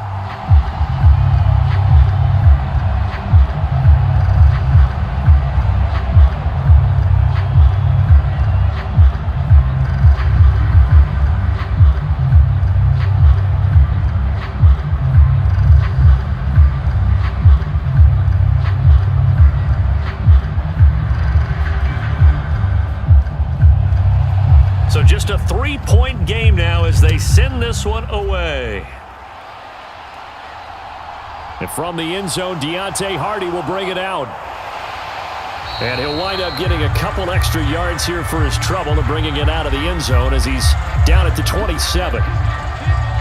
So just a 3-point game now as they send this one away. And from the end zone, Deontay Hardy will bring it out. And he'll wind up getting a couple extra yards here for his trouble to bringing it out of the end zone as he's down at the 27.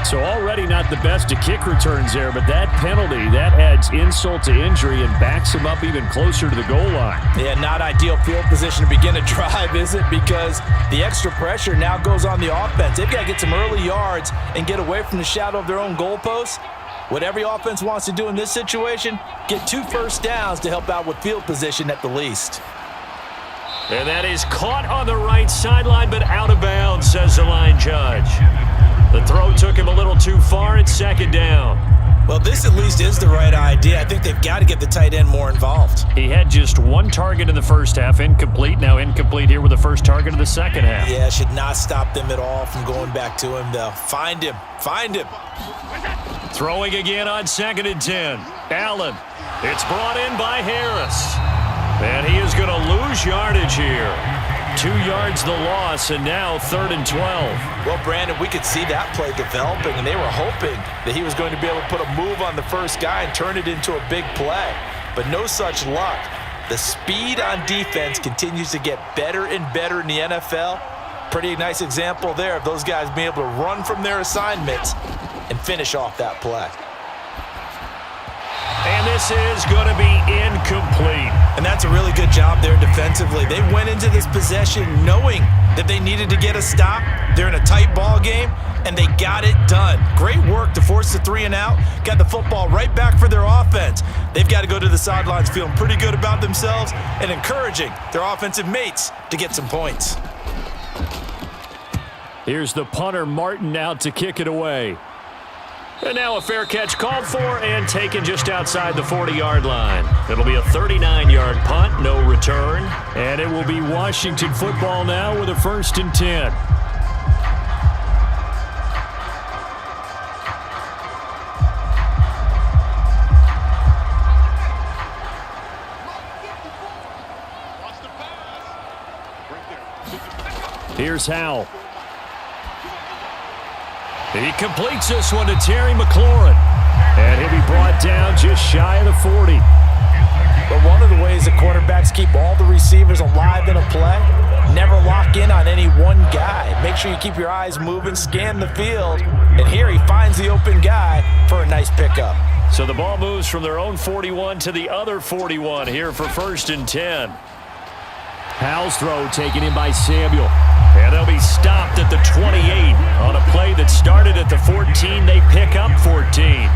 So already not the best of kick returns there, but that penalty, that adds insult to injury and backs him up even closer to the goal line. Yeah, not ideal field position to begin a drive, is it? Because the extra pressure now goes on the offense. They've got to get some early yards and get away from the shadow of their own goalposts. What every offense wants to do in this situation, get 2 first downs to help out with field position at the least. And that is caught on the right sideline, but out of bounds, says the line judge. The throw took him a little too far. It's 2nd down. Well, this at least is the right idea. I think they've got to get the tight end more involved. He had just 1 target in the first half, incomplete. Now incomplete here with the first target of the second half. Yeah, should not stop them at all from going back to him, though. Find him. Find him. Throwing again on 2nd and 10. Allen. It's brought in by Harris. And he is going to lose yardage here. 2 yards the loss, and now 3rd and 12. Well, Brandon, we could see that play developing, and they were hoping that he was going to be able to put a move on the first guy and turn it into a big play. But no such luck. The speed on defense continues to get better and better in the NFL. Pretty nice example there of those guys being able to run from their assignments and finish off that play. And this is going to be incomplete. And that's a really good job there defensively. They went into this possession knowing that they needed to get a stop. They're in a tight ball game. and they got it done. Great work to force the 3 and out, got the football right back for their offense. They've got to go to the sidelines feeling pretty good about themselves and encouraging their offensive mates to get some points. Here's the punter, Martin, out to kick it away. And now a fair catch called for and taken just outside the 40-yard line. It'll be a 39-yard punt, no return. And it will be Washington football now with a 1st and 10. Here's Howell. He completes this one to Terry McLaurin. And he'll be brought down just shy of the 40. But one of the ways the quarterbacks keep all the receivers alive in a play, never lock in on any one guy. Make sure you keep your eyes moving, scan the field. And here he finds the open guy for a nice pickup. So the ball moves from their own 41 to the other 41 here for 1st and 10. Howell's throw taken in by Samuel. And they'll be stopped at the 28 on a play that started at the 14. They pick up 14.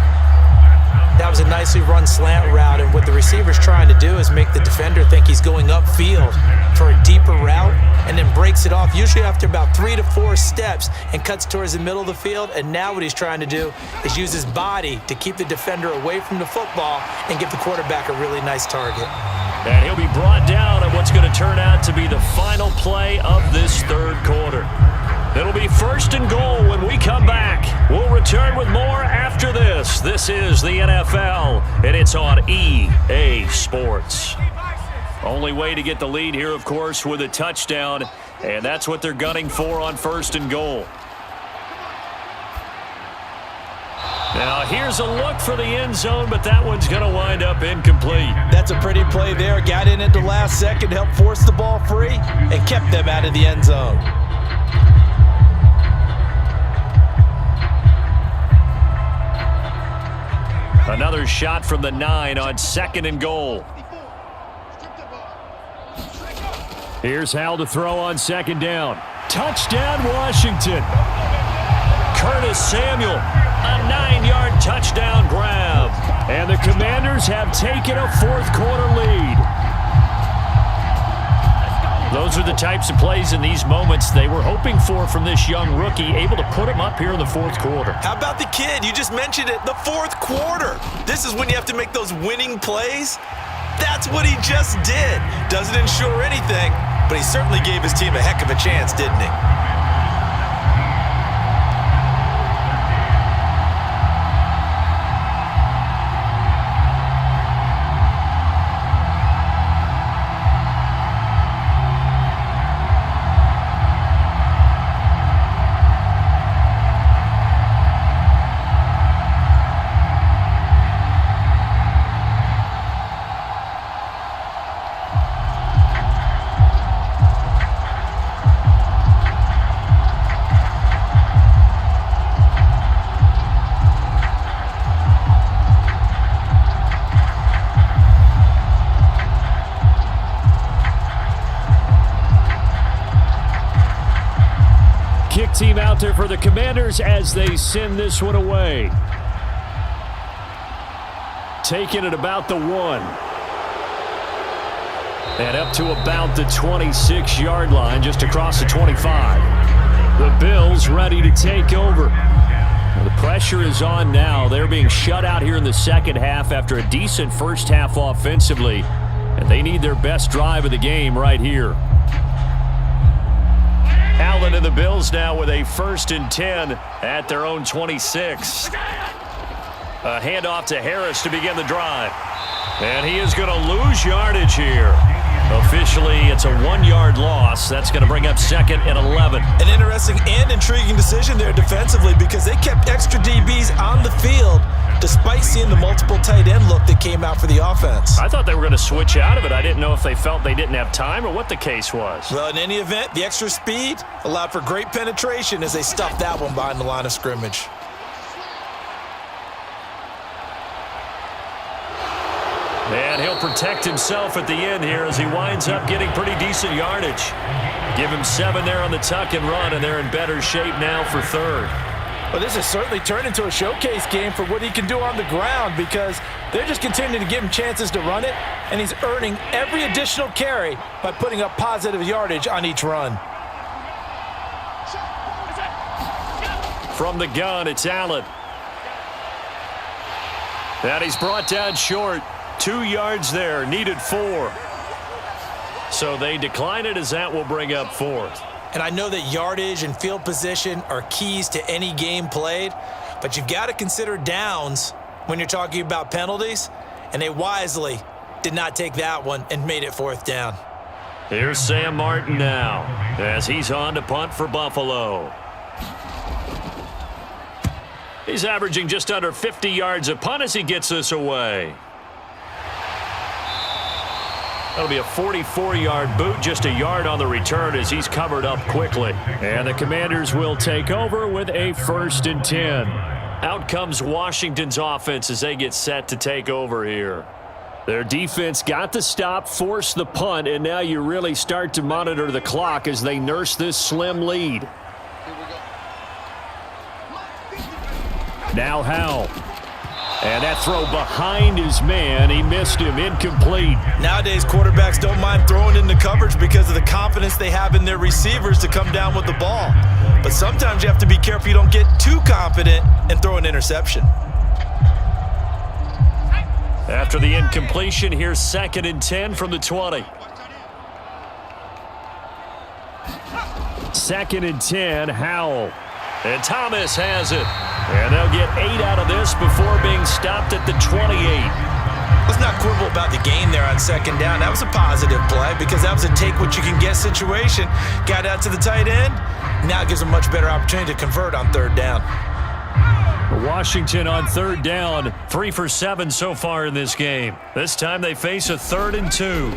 That was a nicely run slant route, and what the receiver's trying to do is make the defender think he's going upfield for a deeper route and then breaks it off, usually after about 3 to 4 steps, and cuts towards the middle of the field. And now what he's trying to do is use his body to keep the defender away from the football and give the quarterback a really nice target. And he'll be brought down at what's going to turn out to be the final play of this 3rd quarter. It'll be 1st and goal when we come back. We'll return with more after this. This is the NFL, and it's on EA Sports. Only way to get the lead here, of course, with a touchdown, and that's what they're gunning for on 1st and goal. Now, here's a look for the end zone, but that one's going to wind up incomplete. That's a pretty play there. Got in at the last second, helped force the ball free, and kept them out of the end zone. Another shot from the 9 on 2nd and goal. Here's Howell to throw on 2nd down. Touchdown, Washington. Curtis Samuel, a 9-yard touchdown grab. And the Commanders have taken a 4th quarter lead. Those are the types of plays in these moments they were hoping for from this young rookie, able to put him up here in the 4th quarter. How about the kid? You just mentioned it, the 4th quarter. This is when you have to make those winning plays. That's what he just did. Doesn't ensure anything, but he certainly gave his team a heck of a chance, didn't he? Team out there for the Commanders as they send this one away. Taking it about the 1. And up to about the 26-yard line, just across the 25. The Bills ready to take over. The pressure is on now. They're being shut out here in the 2nd half after a decent first half offensively. And they need their best drive of the game right here. Allen and the Bills now with a 1st and 10 at their own 26. A handoff to Harris to begin the drive. And he is going to lose yardage here. Officially, it's a 1-yard loss. That's going to bring up 2nd and 11. An interesting and intriguing decision there defensively because they kept extra DBs on the field despite seeing the multiple tight end look that came out for the offense. I thought they were going to switch out of it. I didn't know if they felt they didn't have time or what the case was. Well, in any event, the extra speed allowed for great penetration as they stuffed that one behind the line of scrimmage. And he'll protect himself at the end here as he winds up getting pretty decent yardage. Give him 7 there on the tuck and run, and they're in better shape now for 3rd. Well, this has certainly turned into a showcase game for what he can do on the ground because they're just continuing to give him chances to run it, and he's earning every additional carry by putting up positive yardage on each run. From the gun, it's Allen. And he's brought down short. 2 yards there, needed 4. So they decline it as that will bring up 4th. And I know that yardage and field position are keys to any game played, but you've got to consider downs when you're talking about penalties, and they wisely did not take that one and made it 4th down. Here's Sam Martin now as he's on to punt for Buffalo. He's averaging just under 50 yards a punt as he gets this away. That'll be a 44-yard boot, just a yard on the return as he's covered up quickly. And the Commanders will take over with a 1st and 10. Out comes Washington's offense as they get set to take over here. Their defense got the stop, forced the punt, and now you really start to monitor the clock as they nurse this slim lead. Now Howell. And that throw behind his man, he missed him, incomplete. Nowadays, quarterbacks don't mind throwing into coverage because of the confidence they have in their receivers to come down with the ball. But sometimes you have to be careful you don't get too confident and throw an interception. After the incompletion, here's 2nd and 10 from the 20. 2nd and 10, Howell. And Thomas has it. And they'll get 8 out of this before being stopped at the 28. Let's not quibble about the gain there on 2nd down. That was a positive play because that was a take-what-you-can-get situation. Got out to the tight end. Now it gives them a much better opportunity to convert on 3rd down. Washington on 3rd down, 3 for 7 so far in this game. This time they face a 3rd and 2.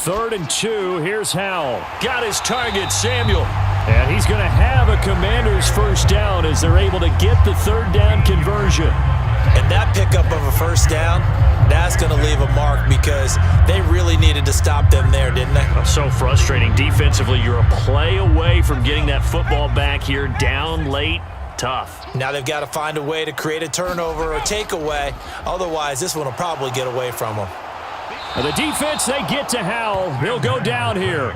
3rd and 2, here's Howell. Got his target, Samuel. And he's going to have a Commanders 1st down as they're able to get the 3rd down conversion. And that pickup of a 1st down, that's going to leave a mark because they really needed to stop them there, didn't they? So frustrating. Defensively, you're a play away from getting that football back here down late. Tough. Now they've got to find a way to create a turnover or takeaway. Otherwise, this one will probably get away from them. The defense, they get to Howell. He'll go down here.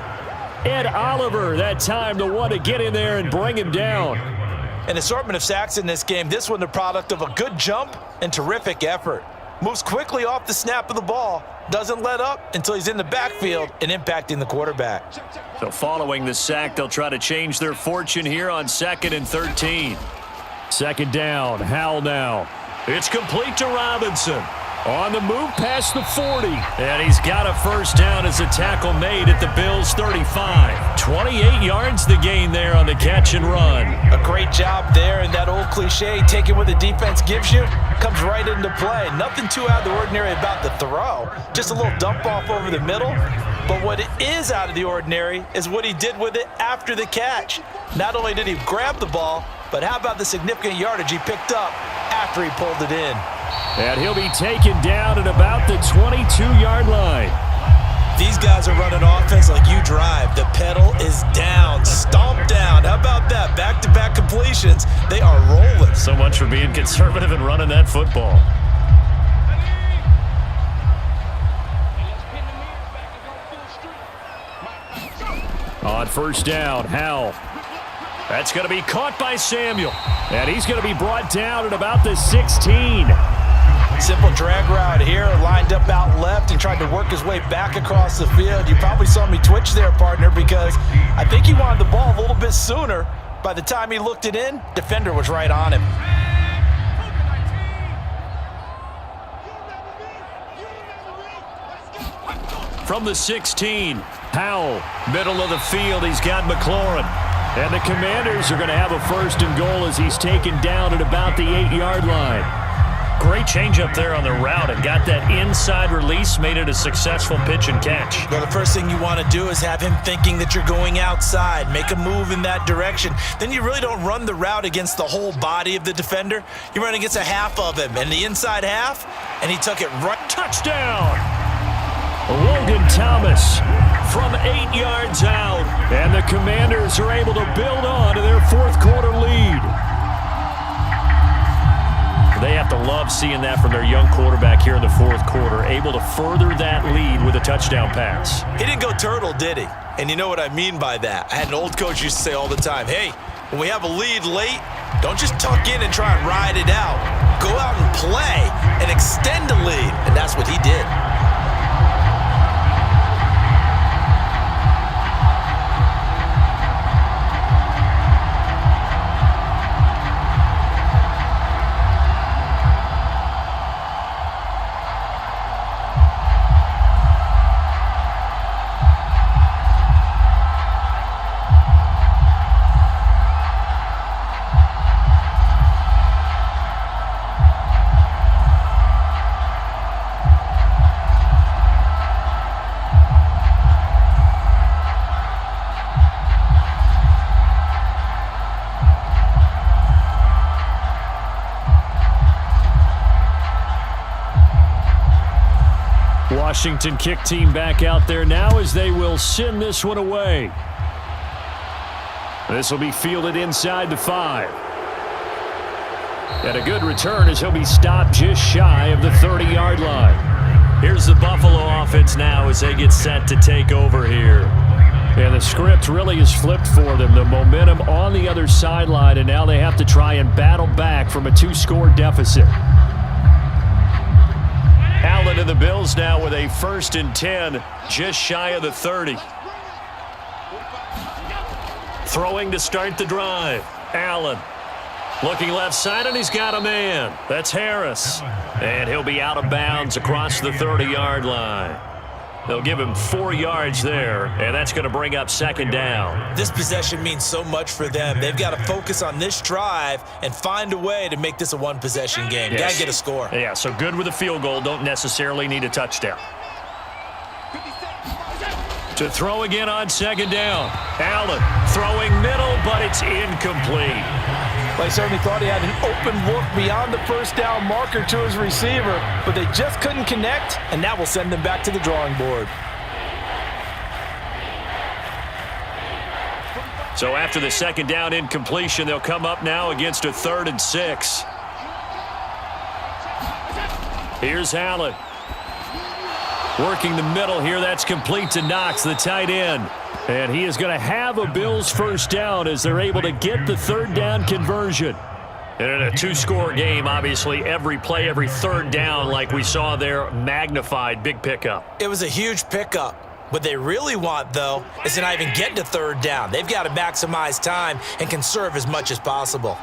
Ed Oliver, that time, the one to get in there and bring him down. An assortment of sacks in this game. This one the product of a good jump and terrific effort. Moves quickly off the snap of the ball. Doesn't let up until he's in the backfield and impacting the quarterback. So following the sack, they'll try to change their fortune here on 2nd and 13. 2nd down, Howell now. It's complete to Robinson. On the move past the 40. And he's got a 1st down as a tackle made at the Bills' 35. 28 yards the gain there on the catch and run. A great job there, and that old cliche, taking what the defense gives you, comes right into play. Nothing too out of the ordinary about the throw. Just a little dump off over the middle. But what is out of the ordinary is what he did with it after the catch. Not only did he grab the ball, but how about the significant yardage he picked up after he pulled it in. And he'll be taken down at about the 22-yard line. These guys are running offense like you drive. The pedal is down, stomp down. How about that? Back-to-back completions. They are rolling. So much for being conservative and running that football. On 1st down, Howell. That's going to be caught by Samuel. And he's going to be brought down at about the 16. Simple drag route here, lined up out left and tried to work his way back across the field. You probably saw me twitch there, partner, because I think he wanted the ball a little bit sooner. By the time he looked it in, defender was right on him. From the 16, Howell, middle of the field, he's got McLaurin. And the Commanders are going to have a 1st and goal as he's taken down at about the 8-yard line. Great change up there on the route and got that inside release, made it a successful pitch and catch. Well, the first thing you want to do is have him thinking that you're going outside, make a move in that direction. Then you really don't run the route against the whole body of the defender. You run against a half of him, and the inside half, and he took it right. Touchdown! Logan Thomas from 8 yards out. And the Commanders are able to build on to their 4th quarter lead. They have to love seeing that from their young quarterback here in the fourth quarter, able to further that lead with a touchdown pass. He didn't go turtle, did he? And you know what I mean by that. I had an old coach used to say all the time, hey, when we have a lead late, don't just tuck in and try and ride it out. Go out and play and extend the lead. And that's what he did. Washington kick team back out there now as they will send this one away. This will be fielded inside the 5. And a good return as he'll be stopped just shy of the 30-yard line. Here's the Buffalo offense now as they get set to take over here. And the script really is flipped for them. The momentum on the other sideline, and now they have to try and battle back from a 2-score deficit. Allen and the Bills now with a 1st and 10, just shy of the 30. Throwing to start the drive. Allen looking left side, and he's got a man. That's Harris. And he'll be out of bounds across the 30-yard line. They'll give him 4 yards there, and that's going to bring up 2nd down. This possession means so much for them. They've got to focus on this drive and find a way to make this a one-possession game. Yes. Got to get a score. Yeah, so good with a field goal. Don't necessarily need a touchdown. To throw again on 2nd down. Allen throwing middle, but it's incomplete. Well, he certainly thought he had an open look beyond the 1st down marker to his receiver, but they just couldn't connect, and that will send them back to the drawing board. So after the 2nd down incompletion, they'll come up now against a 3rd and 6. Here's Allen. Working the middle here. That's complete to Knox, the tight end. And he is going to have a Bills 1st down as they're able to get the 3rd down conversion. And in a 2-score game, obviously, every play, every 3rd down, like we saw there, magnified, big pickup. It was a huge pickup. What they really want, though, is to not even get to 3rd down. They've got to maximize time and conserve as much as possible.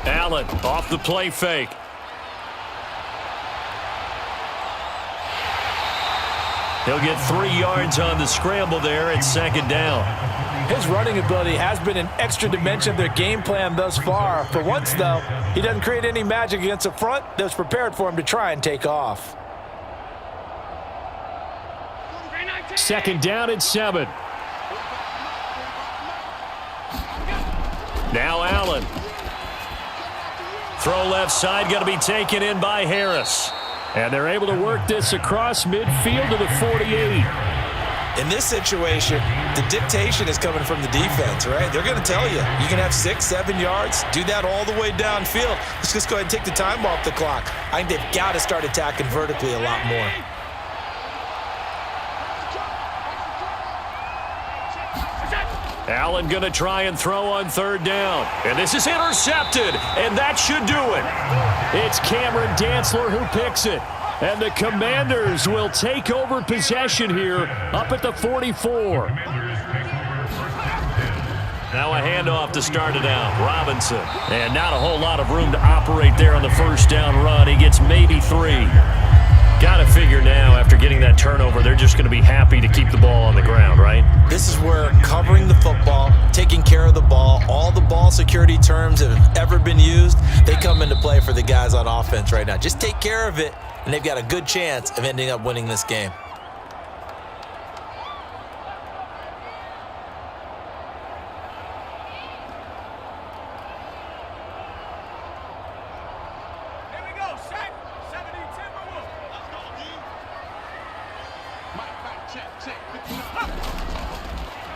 Allen off the play fake. He'll get 3 yards on the scramble there at 2nd down. His running ability has been an extra dimension of their game plan thus far. For once, though, he doesn't create any magic against the front that's prepared for him to try and take off. 2nd down at 7. Now Allen. Throw left side, going to be taken in by Harris. And they're able to work this across midfield to the 48. In this situation, the dictation is coming from the defense, right? They're going to tell you, you can have 6, 7 yards, do that all the way downfield. Let's just go ahead and take the time off the clock. I think they've got to start attacking vertically a lot more. Allen going to try and throw on 3rd down. And this is intercepted, and that should do it. It's Cameron Dantzler who picks it. And the Commanders will take over possession here up at the 44. Now a handoff to start it out. Robinson. And not a whole lot of room to operate there on the 1st down run. He gets maybe 3. Got to figure now, after getting that turnover, they're just going to be happy to keep the ball on the ground, right? This is where covering the football, taking care of the ball, all the ball security terms that have ever been used, they come into play for the guys on offense right now. Just take care of it, and they've got a good chance of ending up winning this game.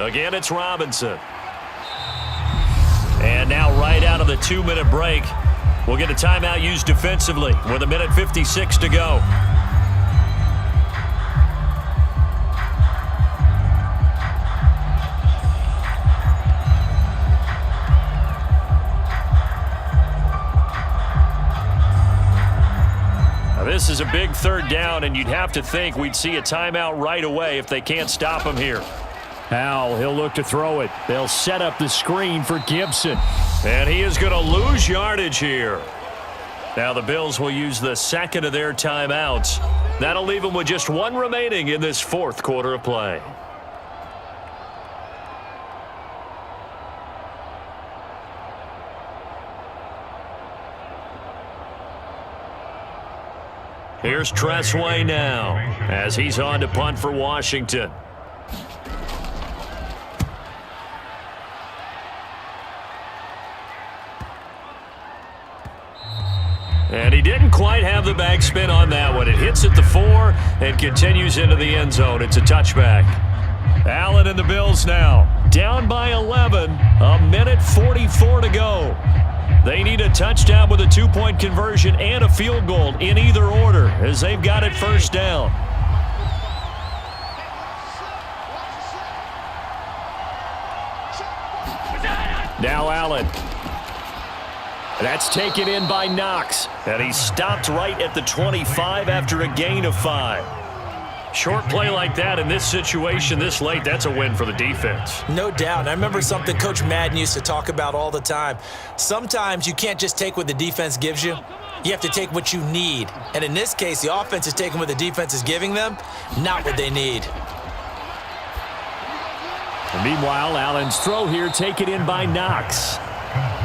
Again, it's Robinson. And now right out of the 2-minute break, will get a timeout used defensively with 1:56 to go. This is a big third down, and you'd have to think we'd see a timeout right away if they can't stop him here. Howell, he'll look to throw it. They'll set up the screen for Gibson. And he is going to lose yardage here. Now the Bills will use the second of their timeouts. That'll leave them with just one remaining in this fourth quarter of play. Here's Tressway now as he's on to punt for Washington. And he didn't quite have the bag spin on that one. It hits at the 4 and continues into the end zone. It's a touchback. Allen and the Bills now down by 11, 1:44 to go. They need a touchdown with a 2-point conversion and a field goal in either order as they've got it first down. Now Allen. That's taken in by Knox. And he stopped right at the 25 after a gain of 5. Short play like that in this situation this late, that's a win for the defense. No doubt. I remember something Coach Madden used to talk about all the time. Sometimes you can't just take what the defense gives you. You have to take what you need. And in this case, the offense is taking what the defense is giving them, not what they need. And meanwhile, Allen's throw here taken in by Knox.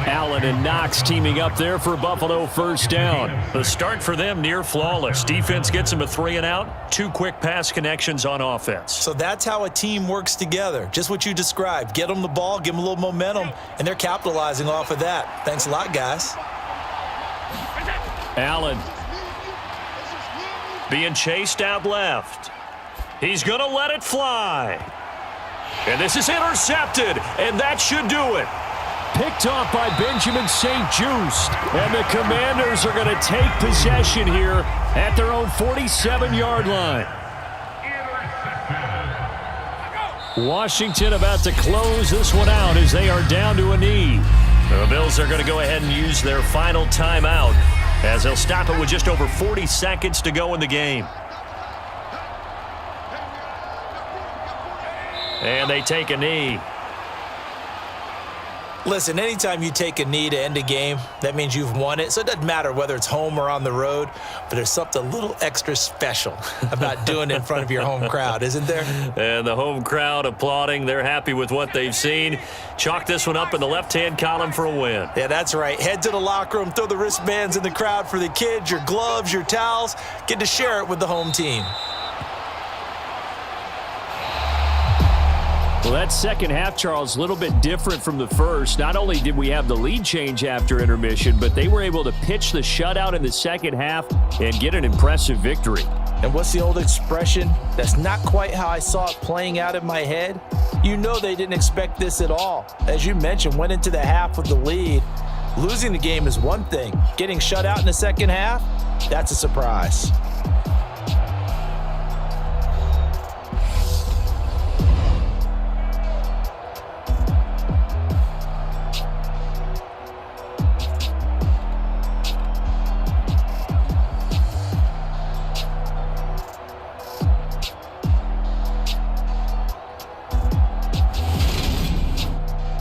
Allen and Knox teaming up there for Buffalo first down. The start for them near flawless. Defense gets them a 3 and out. 2 quick pass connections on offense. So that's how a team works together. Just what you described. Get them the ball, give them a little momentum, and they're capitalizing off of that. Thanks a lot, guys. Allen being chased out left. He's going to let it fly. And this is intercepted, and that should do it. Picked off by Benjamin St. Just. And the Commanders are going to take possession here at their own 47-yard line. Washington about to close this one out as they are down to a knee. The Bills are going to go ahead and use their final timeout as they'll stop it with just over 40 seconds to go in the game. And they take a knee. Listen, anytime you take a knee to end a game, that means you've won it. So it doesn't matter whether it's home or on the road, but there's something a little extra special about doing it in front of your home crowd, isn't there? And the home crowd applauding. They're happy with what they've seen. Chalk this one up in the left-hand column for a win. Yeah, that's right. Head to the locker room, throw the wristbands in the crowd for the kids, your gloves, your towels. Get to share it with the home team. Well, that second half, Charles, a little bit different from the first. Not only did we have the lead change after intermission, but they were able to pitch the shutout in the second half and get an impressive victory. And what's the old expression? That's not quite how I saw it playing out in my head. You know they didn't expect this at all. As you mentioned, went into the half with the lead. Losing the game is one thing. Getting shut out in the second half, that's a surprise.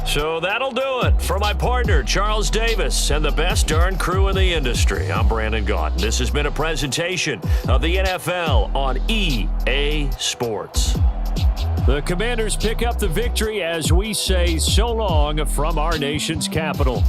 So that'll do it for my partner, Charles Davis, and the best darn crew in the industry. I'm Brandon Gaudin. This has been a presentation of the NFL on EA Sports. The Commanders pick up the victory as we say so long from our nation's capital.